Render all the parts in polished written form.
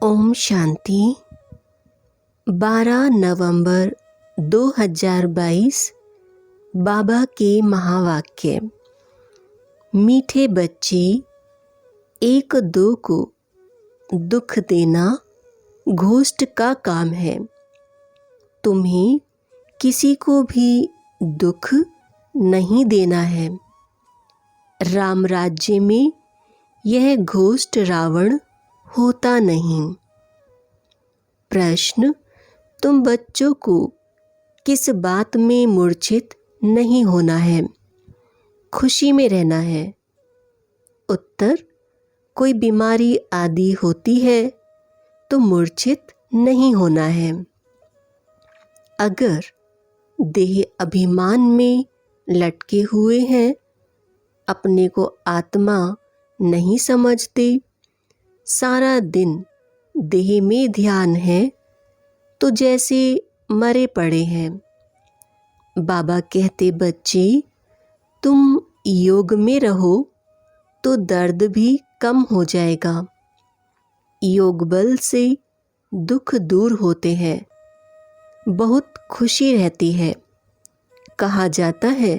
ओम शांति। 12 नवंबर 2022 बाबा के महावाक्य। मीठे बच्चे, एक दो को दुख देना घोस्ट का काम है। तुम्हें किसी को भी दुख नहीं देना है। राम राज्य में यह घोस्ट रावण होता नहीं। प्रश्न: तुम बच्चों को किस बात में मूर्छित नहीं होना है, खुशी में रहना है? उत्तर: कोई बीमारी आदि होती है तो मूर्छित नहीं होना है। अगर देह अभिमान में लटके हुए हैं, अपने को आत्मा नहीं समझते, सारा दिन देह में ध्यान है तो जैसे मरे पड़े हैं। बाबा कहते, बच्चे तुम योग में रहो तो दर्द भी कम हो जाएगा। योग बल से दुख दूर होते हैं, बहुत खुशी रहती है। कहा जाता है,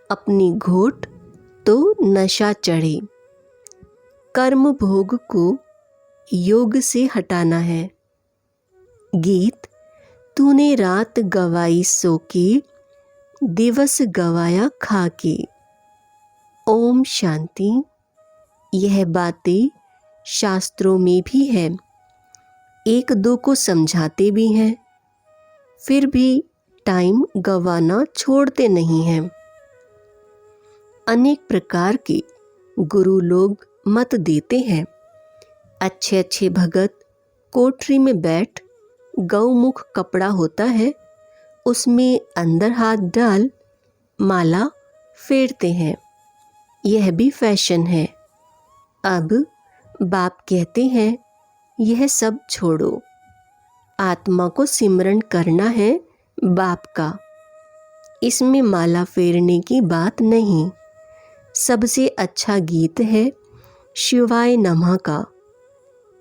अपनी घोट तो नशा चढ़े। कर्म भोग को योग से हटाना है। गीत: तूने रात गवाई सो के, दिवस गवाया खा के। ओम शांति। यह बातें शास्त्रों में भी है, एक दो को समझाते भी हैं, फिर भी टाइम गवाना छोड़ते नहीं हैं। अनेक प्रकार के गुरु लोग मत देते हैं। अच्छे अच्छे भगत कोठरी में बैठ, गौमुख कपड़ा होता है उसमें अंदर हाथ डाल माला फेरते हैं। यह भी फैशन है। अब बाप कहते हैं, यह सब छोड़ो, आत्मा को सिमरन करना है बाप का। इसमें माला फेरने की बात नहीं। सबसे अच्छा गीत है शिवाय नमः का।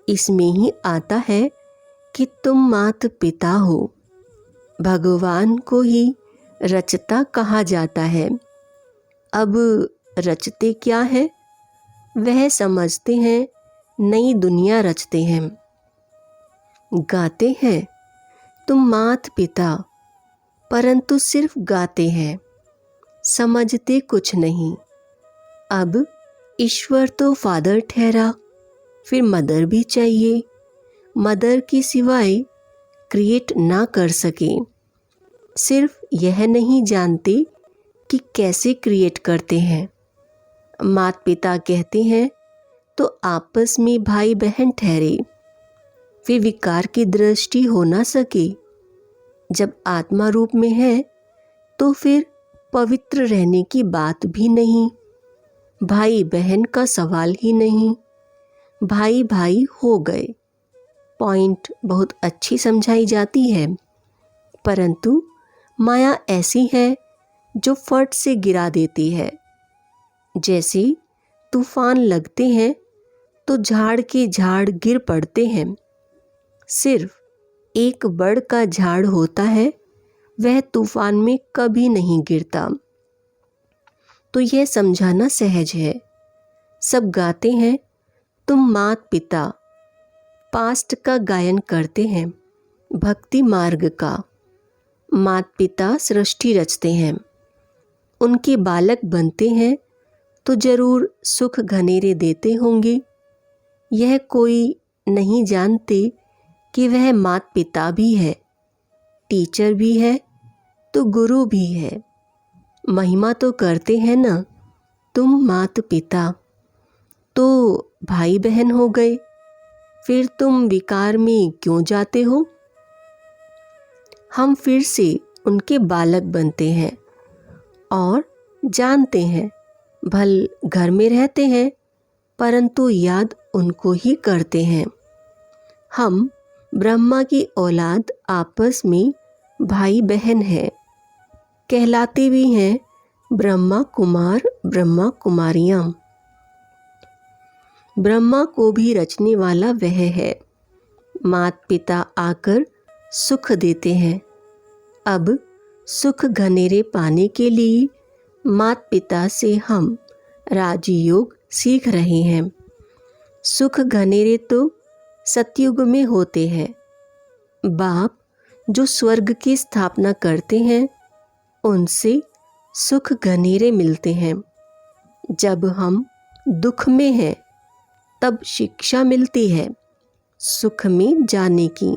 इसमें ही आता है कि तुम मात पिता हो। भगवान को ही रचता कहा जाता है। अब रचते क्या है, वह समझते हैं, नई दुनिया रचते हैं। गाते हैं, तुम मात पिता, परंतु सिर्फ गाते हैं, समझते कुछ नहीं। अब ईश्वर तो फादर ठहरा, फिर मदर भी चाहिए। मदर की सिवाय क्रिएट ना कर सके। सिर्फ यह नहीं जानते कि कैसे क्रिएट करते हैं। माता पिता कहते हैं तो आपस में भाई बहन ठहरे, फिर विकार की दृष्टि हो ना सके। जब आत्मा रूप में है तो फिर पवित्र रहने की बात भी नहीं, भाई बहन का सवाल ही नहीं। भाई भाई हो गए। पॉइंट बहुत अच्छी समझाई जाती है, परंतु माया ऐसी है जो फट से गिरा देती है। जैसे तूफान लगते हैं तो झाड़ के झाड़ गिर पड़ते हैं। सिर्फ एक बड़ का झाड़ होता है, वह तूफान में कभी नहीं गिरता। तो यह समझाना सहज है। सब गाते हैं, तुम मात पिता, पास्ट का गायन करते हैं, भक्ति मार्ग का। मात पिता सृष्टि रचते हैं, उनके बालक बनते हैं तो जरूर सुख घनेरे देते होंगे। यह कोई नहीं जानते कि वह मात पिता भी है, टीचर भी है तो गुरु भी है। महिमा तो करते हैं ना, तुम मात पिता, तो भाई बहन हो गए। फिर तुम विकार में क्यों जाते हो? हम फिर से उनके बालक बनते हैं और जानते हैं, भल घर में रहते हैं परंतु याद उनको ही करते हैं। हम ब्रह्मा की औलाद आपस में भाई बहन हैं, कहलाते भी हैं ब्रह्मा कुमार ब्रह्मा कुमारियाँ। ब्रह्मा को भी रचने वाला वह है, माता पिता आकर सुख देते हैं। अब सुख घनेरे पाने के लिए माता पिता से हम राजयोग सीख रहे हैं। सुख घनेरे तो सतयुग में होते हैं। बाप जो स्वर्ग की स्थापना करते हैं उनसे सुख घनेरे मिलते हैं। जब हम दुख में हैं तब शिक्षा मिलती है सुख में जाने की।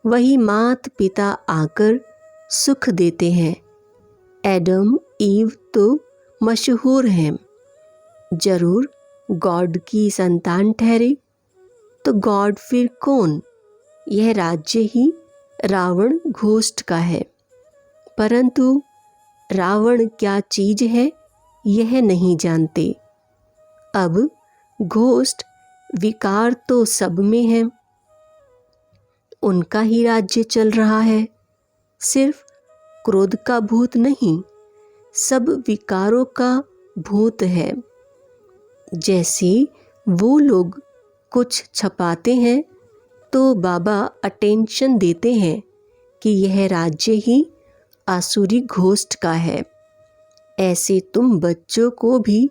वही माता पिता आकर सुख देते हैं। एडम ईव तो मशहूर हैं। जरूर गॉड की संतान ठहरे तो गॉड फिर कौन? यह राज्य ही रावण घोस्ट का है। परंतु रावण क्या चीज है यह नहीं जानते। अब घोस्ट विकार तो सब में है। उनका ही राज्य चल रहा है। सिर्फ क्रोध का भूत नहीं, सब विकारों का भूत है। जैसे वो लोग कुछ छपाते हैं तो बाबा अटेंशन देते हैं कि यह राज्य ही आसुरी घोस्ट का है। ऐसे तुम बच्चों को भी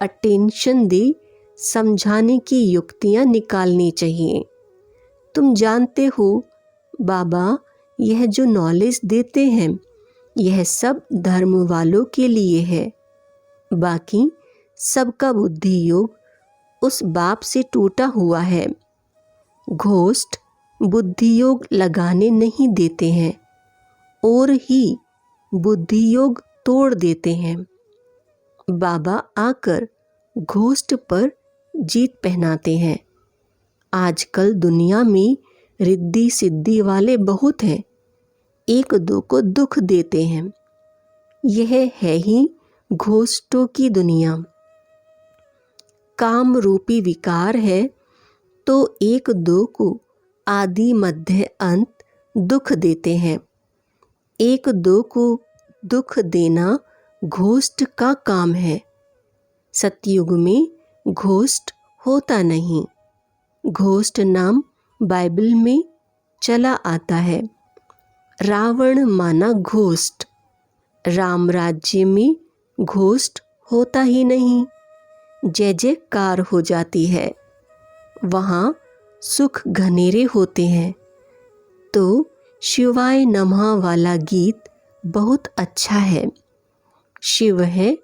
अटेंशन दे समझाने की युक्तियां निकालनी चाहिए। तुम जानते हो बाबा यह जो नॉलेज देते हैं यह सब धर्म वालों के लिए है। बाकी सबका बुद्धि योग उस बाप से टूटा हुआ है। घोस्ट बुद्धि योग लगाने नहीं देते हैं और ही बुद्धि योग तोड़ देते हैं। बाबा आकर घोस्ट पर जीत पहनाते हैं। आजकल दुनिया में रिद्धि सिद्धि वाले बहुत हैं, एक दो को दुख देते हैं। यह है ही घोस्टों की दुनिया। काम रूपी विकार है तो एक दो को आदि मध्य अंत दुख देते हैं। एक दो को दुख देना घोस्ट का काम है। सतयुग में घोस्ट होता नहीं। घोस्ट नाम बाइबल में चला आता है। रावण माना घोस्ट। राम राज्य में घोस्ट होता ही नहीं। जय जयकार हो जाती है। वहाँ सुख घनेरे होते हैं। तो शिवाय नमः वाला गीत बहुत अच्छा है। शिव है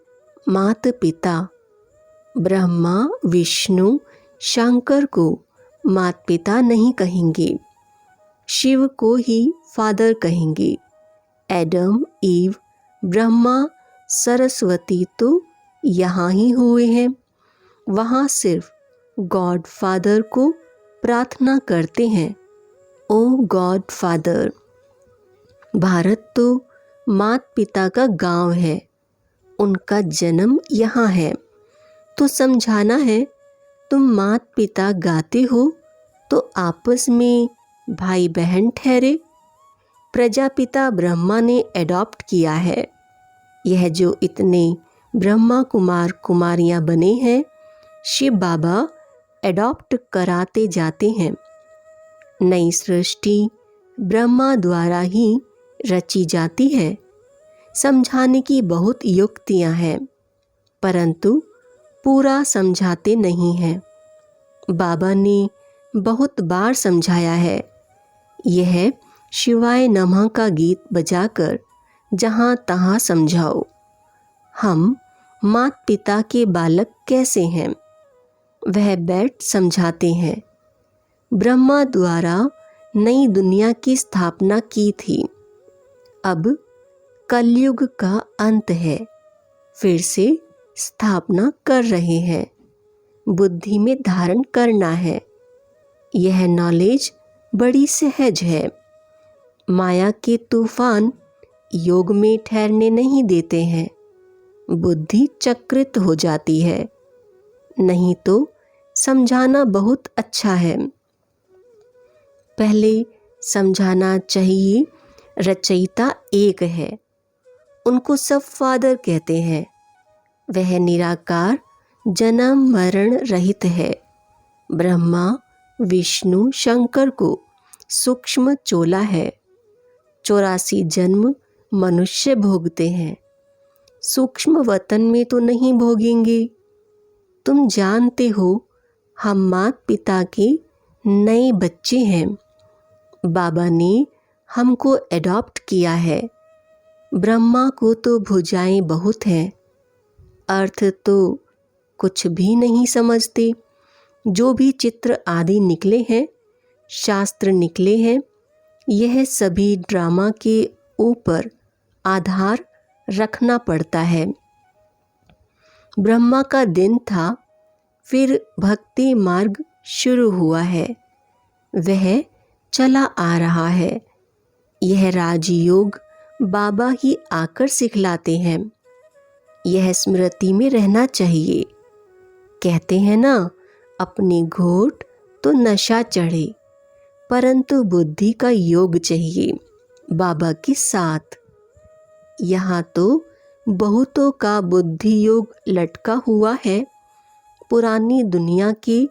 माता पिता। ब्रह्मा विष्णु शंकर को माता पिता नहीं कहेंगे, शिव को ही फादर कहेंगे। एडम ईव ब्रह्मा सरस्वती तो यहाँ ही हुए हैं। वहाँ सिर्फ गॉड फादर को प्रार्थना करते हैं, ओ गॉड फादर। भारत तो माता पिता का गांव है, उनका जन्म यहाँ है। तो समझाना है तुम माता पिता गाते हो तो आपस में भाई बहन ठहरे। प्रजापिता ब्रह्मा ने एडॉप्ट किया है। यह जो इतने ब्रह्मा कुमार कुमारियाँ बने हैं शिव बाबा एडॉप्ट कराते जाते हैं। नई सृष्टि ब्रह्मा द्वारा ही रची जाती है। समझाने की बहुत युक्तियाँ हैं परंतु पूरा समझाते नहीं हैं। बाबा ने बहुत बार समझाया है। यह शिवाय नमः का गीत बजाकर जहाँ तहाँ समझाओ। हम माता पिता के बालक कैसे हैं वह बैठ समझाते हैं। ब्रह्मा द्वारा नई दुनिया की स्थापना की थी। अब कलयुग का अंत है, फिर से स्थापना कर रहे हैं। बुद्धि में धारण करना है। यह नॉलेज बड़ी सहज है। माया के तूफान योग में ठहरने नहीं देते हैं। बुद्धि चक्रित हो जाती है। नहीं तो समझाना बहुत अच्छा है। पहले समझाना चाहिए रचयिता एक है, उनको सब फादर कहते हैं। वह निराकार जन्म मरण रहित है। ब्रह्मा विष्णु शंकर को सूक्ष्म चोला है। 84 जन्म मनुष्य भोगते हैं, सूक्ष्म वतन में तो नहीं भोगेंगे। तुम जानते हो हम माता पिता के नए बच्चे हैं। बाबा ने हमको एडॉप्ट किया है। ब्रह्मा को तो भुजाएं बहुत हैं, अर्थ तो कुछ भी नहीं समझते। जो भी चित्र आदि निकले हैं, शास्त्र निकले हैं, यह सभी ड्रामा के ऊपर आधार रखना पड़ता है। ब्रह्मा का दिन था, फिर भक्ति मार्ग शुरू हुआ है, वह चला आ रहा है। यह राजयोग बाबा ही आकर सिखलाते हैं। यह स्मृति में रहना चाहिए। कहते हैं ना, अपनी घोट तो नशा चढ़े, परंतु बुद्धि का योग चाहिए बाबा के साथ। यहाँ तो बहुतों का बुद्धि योग लटका हुआ है, पुरानी दुनिया के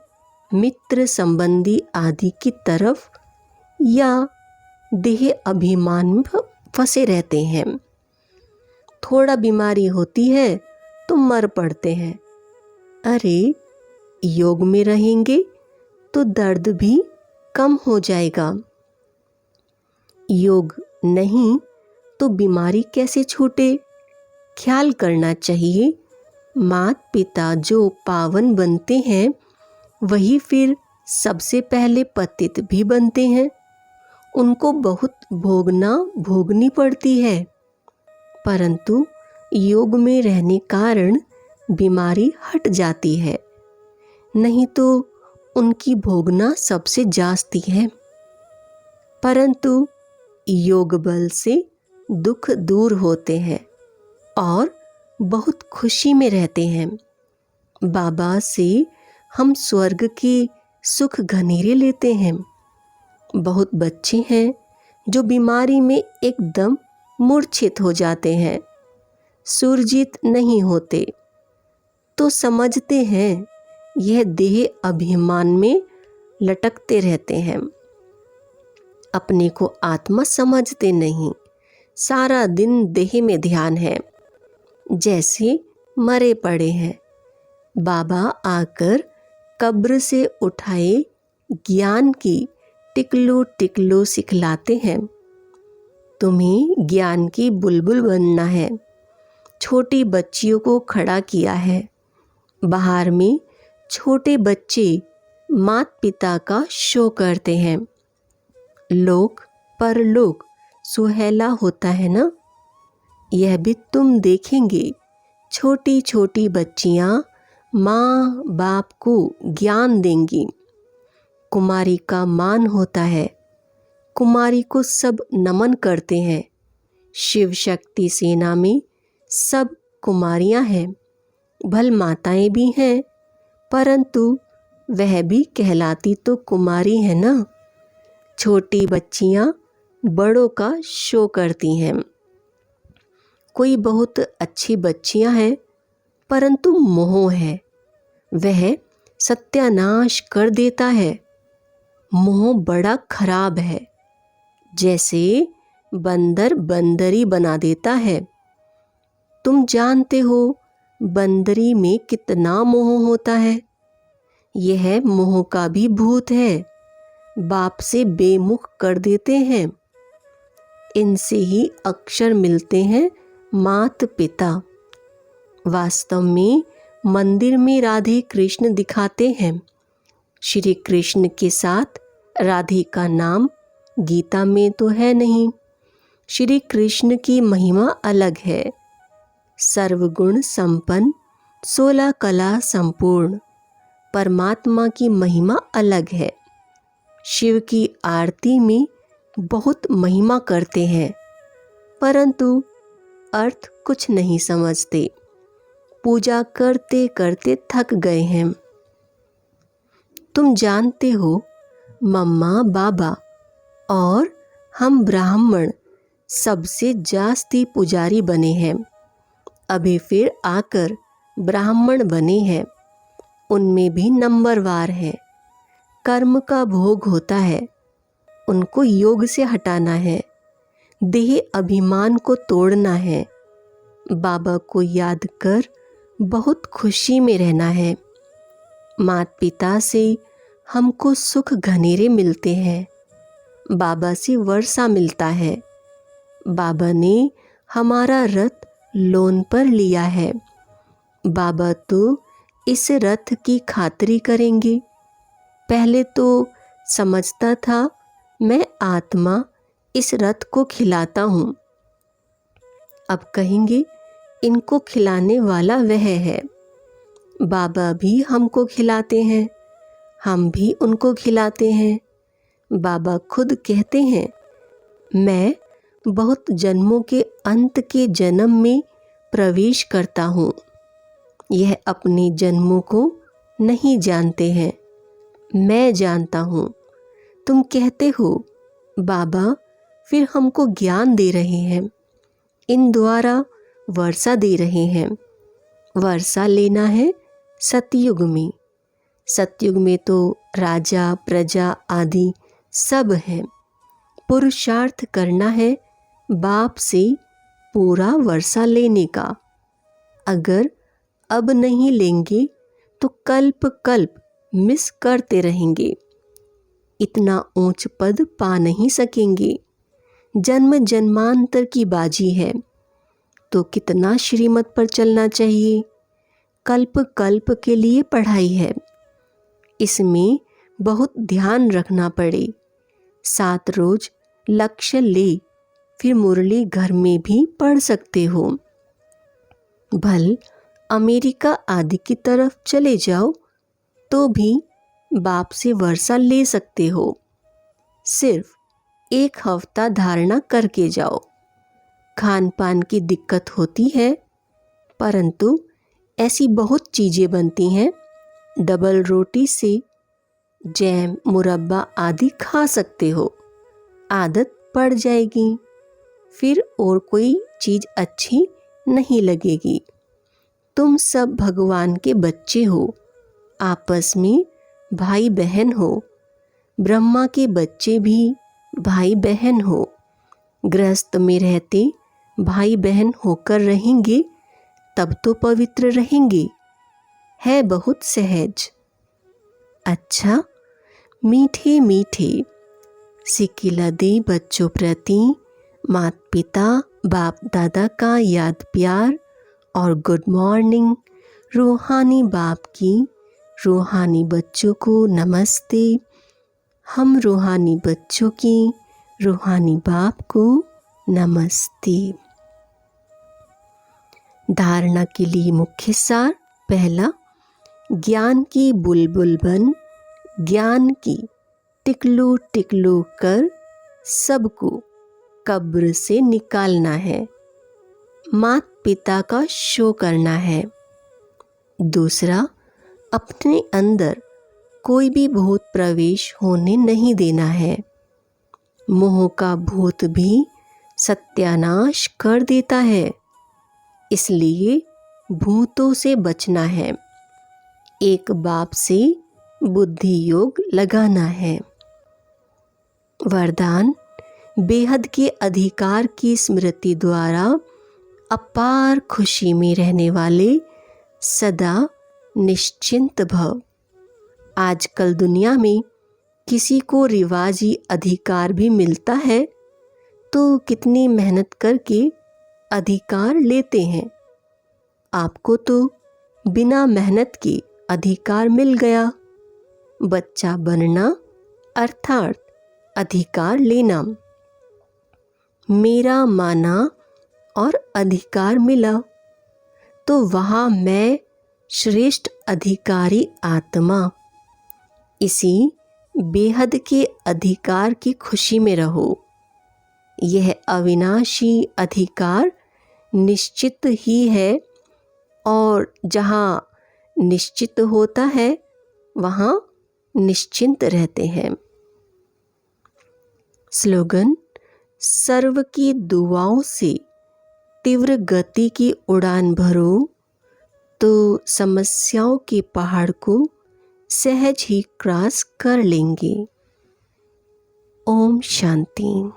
मित्र संबंधी आदि की तरफ या देह अभिमान में फंसे रहते हैं। थोड़ा बीमारी होती है तो मर पड़ते हैं। अरे योग में रहेंगे तो दर्द भी कम हो जाएगा। योग नहीं तो बीमारी कैसे छूटे? ख्याल करना चाहिए। माता पिता जो पावन बनते हैं वही फिर सबसे पहले पतित भी बनते हैं। उनको बहुत भोगनी पड़ती है, परंतु योग में रहने कारण बीमारी हट जाती है। नहीं तो उनकी भोगना सबसे जास्ती है, परंतु योग बल से दुख दूर होते हैं और बहुत खुशी में रहते हैं। बाबा से हम स्वर्ग के सुख घनेरे लेते हैं। बहुत बच्चे हैं जो बीमारी में एकदम मूर्छित हो जाते हैं, सुरजित नहीं होते, तो समझते हैं यह देह अभिमान में लटकते रहते हैं। अपने को आत्मा समझते नहीं, सारा दिन देह में ध्यान है, जैसे मरे पड़े हैं। बाबा आकर कब्र से उठाए ज्ञान की टिकलो टिकलो सिखलाते हैं। तुम्हें ज्ञान की बुलबुल बनना है। छोटी बच्चियों को खड़ा किया है। बाहर में छोटे बच्चे माता पिता का शो करते हैं। लोक परलोक सुहेला होता है ना, यह भी तुम देखेंगे। छोटी छोटी बच्चियां माँ बाप को ज्ञान देंगी। कुमारी का मान होता है, कुमारी को सब नमन करते हैं। शिव शक्ति सेना में सब कुमारियां हैं, भल माताएं भी हैं, परंतु वह भी कहलाती तो कुमारी है ना। छोटी बच्चियां बड़ों का शो करती हैं। कोई बहुत अच्छी बच्चियां हैं, परंतु मोह है, वह सत्यानाश कर देता है। मोह बड़ा खराब है, जैसे बंदर बंदरी बना देता है। तुम जानते हो बंदरी में कितना मोह होता है। यह मोह का भी भूत है, बाप से बेमुख कर देते हैं। इनसे ही अक्षर मिलते हैं मात पिता। वास्तव में मंदिर में राधे कृष्ण दिखाते हैं। श्री कृष्ण के साथ राधे का नाम गीता में तो है नहीं। श्री कृष्ण की महिमा अलग है। सर्वगुण संपन्न, 16 कला संपूर्ण। परमात्मा की महिमा अलग है। शिव की आरती में बहुत महिमा करते हैं, परंतु अर्थ कुछ नहीं समझते। पूजा करते करते थक गए हैं। तुम जानते हो मम्मा बाबा और हम ब्राह्मण सबसे जास्ती पुजारी बने हैं। अभी फिर आकर ब्राह्मण बने हैं, उनमें भी नंबरवार हैं। कर्म का भोग होता है उनको योग से हटाना है, देह अभिमान को तोड़ना है, बाबा को याद कर बहुत खुशी में रहना है। माता पिता से हमको सुख घनेरे मिलते हैं, बाबा से वर्षा मिलता है। बाबा ने हमारा रथ लोन पर लिया है, बाबा तो इस रथ की खातिरी करेंगे। पहले तो समझता था मैं आत्मा इस रथ को खिलाता हूँ, अब कहेंगे इनको खिलाने वाला वह है। बाबा भी हमको खिलाते हैं, हम भी उनको खिलाते हैं। बाबा खुद कहते हैं मैं बहुत जन्मों के अंत के जन्म में प्रवेश करता हूँ। यह अपने जन्मों को नहीं जानते हैं, मैं जानता हूँ। तुम कहते हो बाबा फिर हमको ज्ञान दे रहे हैं, इन द्वारा वर्षा दे रहे हैं। वर्षा लेना है सतयुग में। सतयुग में तो राजा प्रजा आदि सब हैं। पुरुषार्थ करना है बाप से पूरा वर्षा लेने का। अगर अब नहीं लेंगे तो कल्प कल्प मिस करते रहेंगे, इतना ऊंच पद पा नहीं सकेंगे। जन्म जन्मांतर की बाजी है तो कितना श्रीमत पर चलना चाहिए। कल्प कल्प के लिए पढ़ाई है, इसमें बहुत ध्यान रखना पड़े। 7 रोज लक्ष्य ले, फिर मुरली घर में भी पढ़ सकते हो। भल अमेरिका आदि की तरफ चले जाओ तो भी बाप से वर्षा ले सकते हो। सिर्फ 1 हफ्ता धारणा करके जाओ। खान पान की दिक्कत होती है, परंतु ऐसी बहुत चीज़ें बनती हैं, डबल रोटी से जैम मुरब्बा आदि खा सकते हो, आदत पड़ जाएगी, फिर और कोई चीज़ अच्छी नहीं लगेगी। तुम सब भगवान के बच्चे हो, आपस में भाई बहन हो। ब्रह्मा के बच्चे भी भाई बहन हो। गृहस्थ में रहते भाई बहन होकर रहेंगे तब तो पवित्र रहेंगे। है बहुत सहज। अच्छा, मीठे मीठे सिकिला दे बच्चों प्रति माता पिता बाप दादा का याद प्यार और गुड मॉर्निंग। रूहानी बाप की रूहानी बच्चों को नमस्ते। हम रूहानी बच्चों की रूहानी बाप को नमस्ते। धारणा के लिए मुख्य सार। पहला, ज्ञान की बुलबुल बन ज्ञान की टिकलू टिकलू कर सबको कब्र से निकालना है। माता पिता का शो करना है। दूसरा, अपने अंदर कोई भी भूत प्रवेश होने नहीं देना है। मोह का भूत भी सत्यानाश कर देता है, इसलिए भूतों से बचना है। एक बाप से बुद्धि योग लगाना है। वरदान, बेहद के अधिकार की स्मृति द्वारा अपार खुशी में रहने वाले सदा निश्चिंत भव। आजकल दुनिया में किसी को रिवाजी अधिकार भी मिलता है तो कितनी मेहनत करके अधिकार लेते हैं। आपको तो बिना मेहनत के अधिकार मिल गया। बच्चा बनना अर्थात अधिकार लेना। मेरा माना और अधिकार मिला तो वहाँ मैं श्रेष्ठ अधिकारी आत्मा। इसी बेहद के अधिकार की खुशी में रहो। यह अविनाशी अधिकार निश्चित ही है और जहाँ निश्चित होता है वहाँ निश्चिंत रहते हैं। स्लोगन, सर्व की दुआओं से तीव्र गति की उड़ान भरो तो समस्याओं के पहाड़ को सहज ही क्रॉस कर लेंगे। ओम शांति।